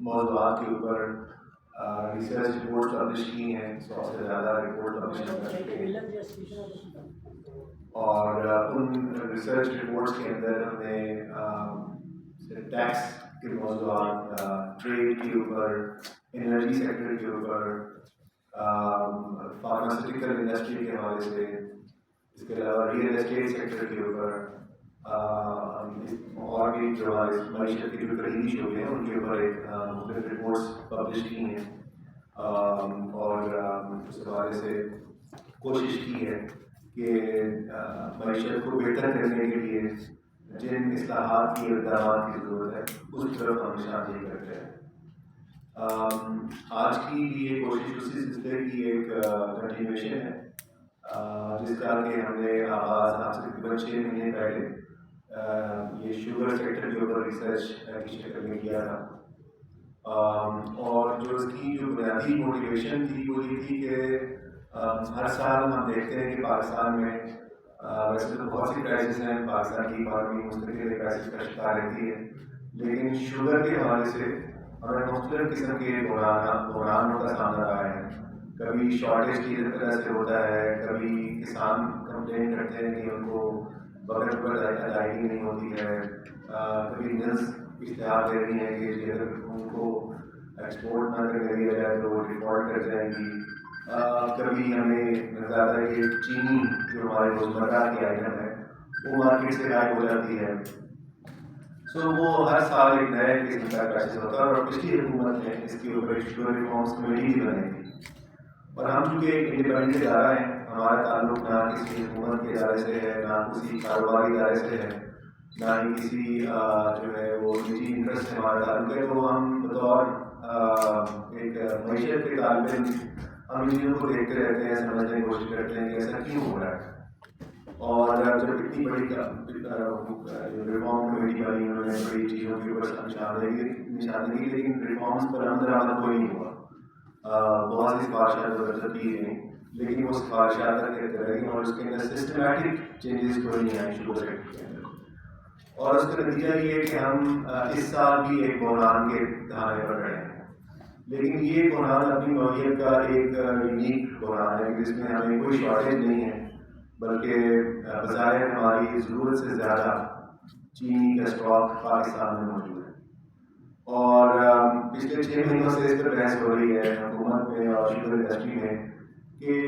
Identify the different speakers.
Speaker 1: موضوعات کے اوپر ریسرچ رپورٹ پبلش کی ہیں، 100 سے زیادہ رپورٹ پبلش کر چکے ہیں، اور ان ریسرچ رپورٹس کے اندر ہم نے ٹیکس کے موضوعات، ٹریڈ کے اوپر، انرجی سیکٹر کے اوپر، فارماسیوٹیکل انڈسٹری کے حوالے سے، اس کے علاوہ ریئل اسٹیٹ سیکٹر کے اوپر، اور بھی جو معیشت کے جو قریبی شعبے ہیں ان کے اوپر ایک مختلف رپورٹس پبلش کی ہیں، اور اس حوالے سے کوشش کی ہے کہ معیشت کو بہتر کرنے کے لیے جن اصلاحات کی اقدامات کی ضرورت ہے اس طرف ہم نشاندہی کرتے ہیں۔ آج کی یہ کوشش اسی سلسلے کی ایک کنٹینیویشن ہے، جس کا کہ ہم نے آغاز آج سے تقریباً 6 مہینے پہلے یہ شوگر سیکٹر کے اوپر ریسرچ کی شکل میں کیا تھا، اور جو اس کی جو بنیادی موٹیویشن تھی وہ یہ تھی کہ ہر سال ہم دیکھتے ہیں کہ پاکستان میں ویسے تو بہت سی کرائسس ہیں، پاکستان کی اکانومی مستقل کرائسس کا شکار رہتی ہے، لیکن شوگر کے حوالے سے ہمیں مختلف قسم کے بحرانوں کا سامنا رہا ہے۔ کبھی شارٹیج کی طرح سے ہوتا ہے، کبھی کسان کمپلین کرتے ہیں کہ ان کو وقت پر ادائیگی نہیں ہوتی ہے، کبھی ملز اشتہار دے رہی ہیں کہ اگر ان کو ایکسپورٹ نہ کرنے دیا جائے تو وہ ڈیفالٹ کر جائیں گی، کبھی ہمیں نظر آتا ہے کہ چینی جو ہمارے روزمرہ کی آئٹم ہے وہ مارکیٹ سے غائب ہو جاتی ہے۔ وہ ہر سال ایک نئے قسم کا کرائسس ہوتا ہے، اور پچھلی حکومت نے اس کے اوپر ایک شوگر ریفارمس کمیٹی بھی بنائی تھی، اور ہم چونکہ ایک انڈیپینڈنٹ ادارہ ہیں، ہمارا تعلق نہ کسی حکومت کے ادارے سے ہے، نہ کسی کاروباری ادارے سے ہے، نہ ہی کسی جو ہے وہ نجی انٹرسٹ سے ہمارا تعلق ہے، تو ہم بطور ایک معیشت کے طالب علم ہم ان چیزوں کو دیکھتے رہتے ہیں، سمجھنے کی کوشش کرتے ہیں کہ ایسا کیوں ہو رہا ہے۔ اور جب اتنی بڑی ریفارم کمیٹی بنی، انہوں نے بڑی چیزوں کے اوپر نشاندہی، لیکن ریفارمس پر عمل کوئی نہیں ہوا، بہت سی سفارشات مرتب کی گئیں لیکن وہ سفارشات تک رہ گئی، اور اس کے اندر سسٹمیٹک چینجز کوئی نہیں آئے شوگر سیکٹر کے اندر، اور اس کا نتیجہ یہ ہے کہ ہم اس سال بھی ایک بحران کے دہانے پر کھڑے ہیں، لیکن یہ بحران اپنی نوعیت کا ایک یونیک بحران ہے جس میں ہمیں کوئی شارٹیج نہیں ہے، بلکہ بظاہر ہماری ضرورت سے زیادہ چینی کا اسٹاک پاکستان میں موجود ہے، اور پچھلے 6 مہینوں سے اس پر بحث ہو رہی ہے حکومت میں اور شوگر انڈسٹری میں کہ